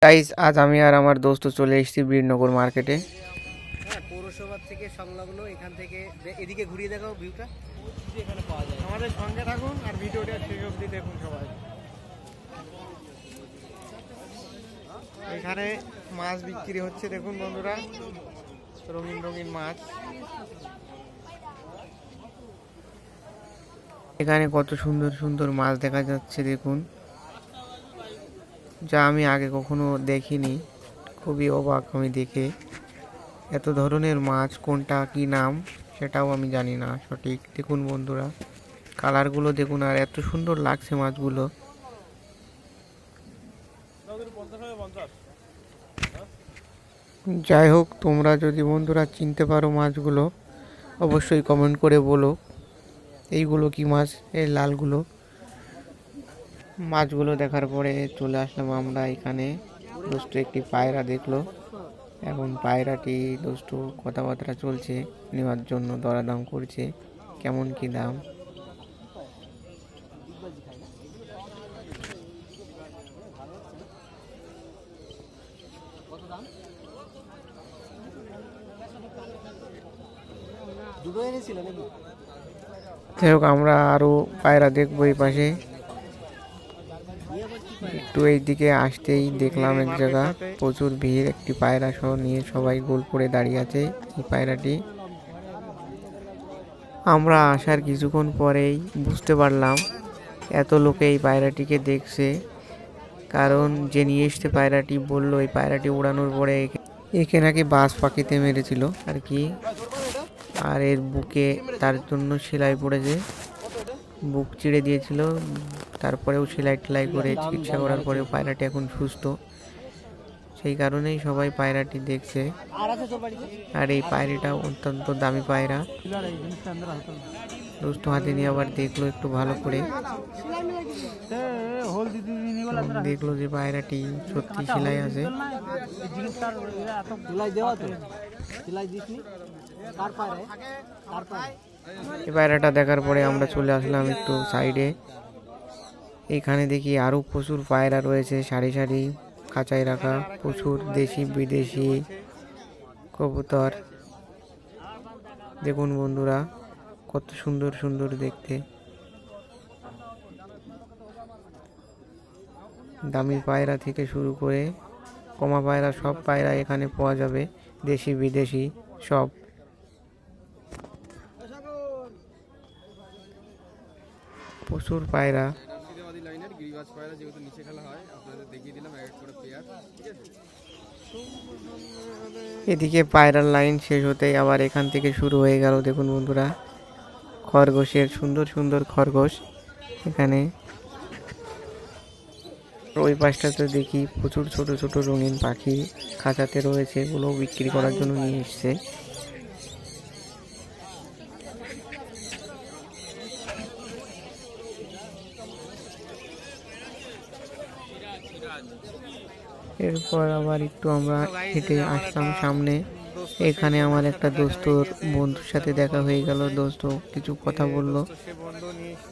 Guys আজ আমি আর আমার দোস্ত চলে এসেছি বীরনগর মার্কেটে। হ্যাঁ, পৌরসভা থেকে সংলগ্ন এখান থেকে এদিকে ঘুরিয়ে দেখাও ভিউটা এখানে পাওয়া যায়। আমাদের সঙ্গে থাকুন আর ভিডিওটা শেষ অবধি দেখুন সবাই। এখানে মাছ বিক্রি হচ্ছে দেখুন বন্ধুরা, রঙিন রঙিন মাছ। এখানে কত সুন্দর সুন্দর মাছ দেখা যাচ্ছে দেখুন, যা আমি আগে কখনো দেখিনি। খুবই অবাক আমি দেখে। এত ধরনের মাছ, কোনটা কি নাম সেটাও আমি জানি না সঠিক। দেখুন বন্ধুরা, কালারগুলো দেখুন, আর এত সুন্দর লাগছে মাছগুলো। যাই হোক, তোমরা যদি বন্ধুরা চিনতে পারো মাছগুলো অবশ্যই কমেন্ট করে বলো এইগুলো কি মাছ, এই লালগুলো। মাছগুলো দেখার পরে চলে আসলাম আমরা এখানে। দোস্ত একটি পায়রা দেখলো, এখন পায়রাটি দোস্ত কথাবার্তা চলছে, নেওয়ার জন্য দরাদাম করছে কেমন কি দাম। যাই হোক, আমরা আরো পায়রা দেখবো এই পাশে। একটু এই দিকে আসতেই দেখলাম এক জায়গা প্রচুর ভিড়, একটি পায়রা সহ নিয়ে সবাই গোল করে দাঁড়িয়ে আছে। এই পায়রাটি আমরা আসার কিছুক্ষণ পরেই বুঝতে পারলাম এত লোকে এই পায়রাটিকে দেখছে, কারণ যে নিয়ে এসছে পায়রাটি বলল এই পায়রাটি উড়ানোর পরে একে নাকি বাজ পাখিতে মেরেছিল আর কি, আর এর বুকে তার জন্য সেলাই পড়েছে, বুক চিড়ে দিয়েছিল। তারপরেও সেলাই টেলাই করে চিকিৎসা করার পরেও পায়রাটি এখন সুস্থ, সেই কারণেই সবাই পায়রাটি দেখছে। আর এই পায়রাটা অত্যন্ত দামি পায়রা। দোস্ত হাতে নিয়ে আবার দেখলো একটু ভালো করে, দেখলো যে পায়রাটি সত্যি সেলাই আছে। এই পায়রাটা দেখার পরে আমরা চলে আসলাম একটু সাইডে। এখানে দেখি আরো প্রচুর পায়রা রয়েছে, সারি সারি খাঁচায় রাখা, প্রচুর দেশি বিদেশি কবুতর। দেখুন বন্ধুরা, কত সুন্দর সুন্দর দেখতে। দামি পায়রা থেকে শুরু করে কমা পায়রা, সব পায়রা এখানে পাওয়া যাবে, দেশি বিদেশি সব। প্রচুর পায়রা। এদিকে পায়রার লাইন শেষ হতেই আবার এখান থেকে শুরু হয়ে গেল। দেখুন বন্ধুরা, খরগোশের সুন্দর সুন্দর খরগোশ। এখানে ওই পাশটাতে দেখি প্রচুর ছোট ছোট রঙিন পাখি খাঁচাতে রয়েছে, এগুলো বিক্রি করার জন্য নিয়ে এসছে। এরপর আবার একটু আমরা হেঁটে আসলাম সামনে। এখানে আমার একটা দোস্তর বন্ধুর সাথে দেখা হয়ে গেল। দোস্ত কিছু কথা বললো,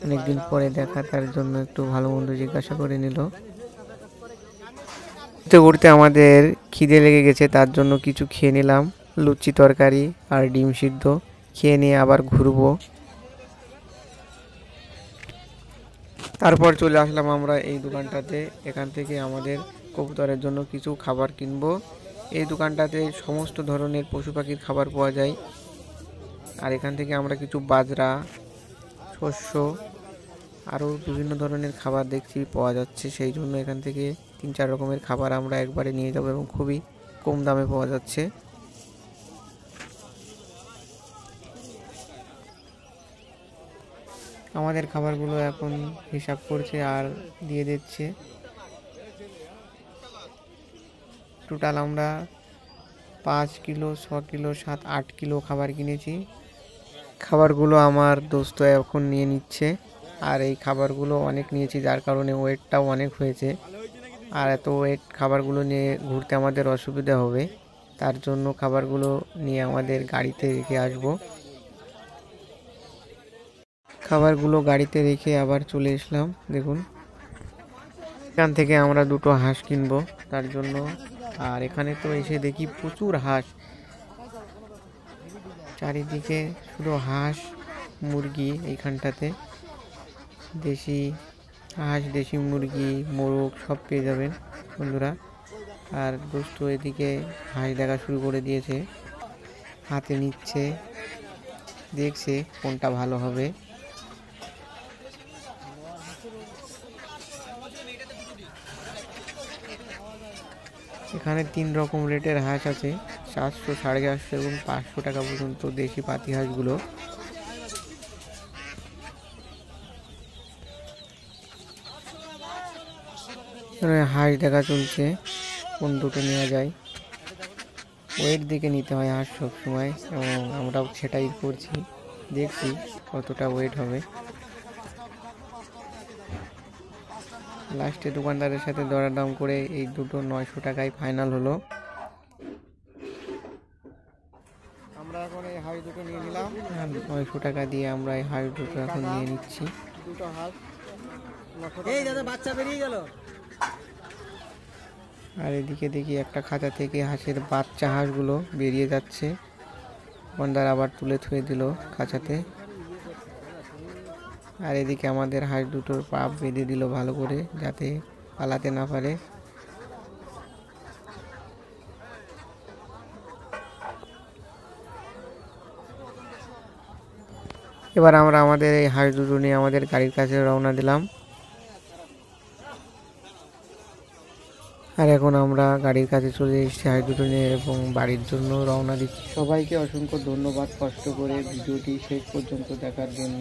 অনেকদিন পরে দেখা, তার জন্য একটু ভালো মন্দ জিজ্ঞাসা করে নিল। ঘুরতে ঘুরতে আমাদের খিদে লেগে গেছে, তার জন্য কিছু খেয়ে নিলাম, লুচি তরকারি আর ডিম সিদ্ধ। খেয়ে নিয়ে আবার ঘুরবো। তারপর চলে আসলাম আমরা এই দোকানটাতে। এখান থেকে আমাদের কবুতরের জন্য কিছু খাবার কিনবো। এই দোকানটাতে সমস্ত ধরনের পশু পাখির খাবার পাওয়া যায়। আর এখান থেকে আমরা কিছু বাজরা, শস্য, আরও বিভিন্ন ধরনের খাবার দেখছি পাওয়া যাচ্ছে, সেই জন্য এখান থেকে 3-4 রকমের খাবার আমরা একবারে নিয়ে যাব এবং খুবই কম দামে পাওয়া যাচ্ছে। আমাদের খাবারগুলো এখন হিসাব করছে আর দিয়ে দিচ্ছে। টোটাল আমরা 5 কিলো, 6 কিলো, 7-8 কিলো খাবার কিনেছি। খাবারগুলো আমার দোস্ত এখন নিয়ে নিচ্ছে, আর এই খাবারগুলো অনেক নিয়েছি যার কারণে ওয়েটটাও অনেক হয়েছে। আর এত ওয়েট খাবারগুলো নিয়ে ঘুরতে আমাদের অসুবিধা হবে, তার জন্য খাবারগুলো নিয়ে আমাদের গাড়িতে রেখে আসবো। খাবারগুলো গাড়িতে রেখে আবার চলে আসলাম। দেখুন, এখান থেকে আমরা দুটো হাঁস কিনবো। তার জন্য। আর এখানে তো এসে দেখি প্রচুর হাঁস, চারিদিকে শুধু হাঁস মুরগি। এইখানটাতে দেশি হাঁস, দেশি মুরগি, মোরগ সব পেয়ে যাবেন বন্ধুরা। আর দোস্ত এদিকে হাঁস দেখা শুরু করে দিয়েছে, হাতে নিচ্ছে, দেখছে কোনটা ভালো হবে। এখানে 3 রকম রেটের হাঁস আছে, 400, 450 এবং 500 টাকা পর্যন্ত দেশি পাতি হাঁসগুলো। হাঁস দেখা চলছে, কোন দুটো নেওয়া যায়। ওয়েট দিকে নিতে হয় হাঁস সবসময়, এবং আমরাও সেটাই করছি, দেখছি কতটা ওয়েট হবে। লাস্টে দোকানদারের সাথে দরদাম করে এই দুটো 900 টাকায় ফাইনাল হলো। আমরা এখন এই হাঁস দুটো নিয়ে নিলাম, 900 টাকা দিয়ে আমরা এই হাঁস দুটো এখন নিয়ে নিচ্ছি। দুটো হাঁস, এই দাদা বাচ্চা বেরিয়ে গেল। আর এদিকে দেখি একটা খাঁচা থেকে হাঁসের বাচ্চা হাঁসগুলো বেরিয়ে যাচ্ছে, দোকানদার আবার তুলে থুয়ে দিল খাঁচাতে। আর এদিকে আমাদের হাঁস দুটোর পাপ বেঁধে দিল ভালো করে, যাতে পালাতে না পারে। এবার আমরা আমাদের এই হাঁস দুটো নিয়ে আমাদের গাড়ির কাছে রওনা দিলাম। আর এখন আমরা গাড়ির কাছে চলে এসেছি হাঁস দুটো নিয়ে, এবং বাড়ির জন্য রওনা দিচ্ছি। সবাইকে অসংখ্য ধন্যবাদ কষ্ট করে ভিডিওটি শেষ পর্যন্ত দেখার জন্য।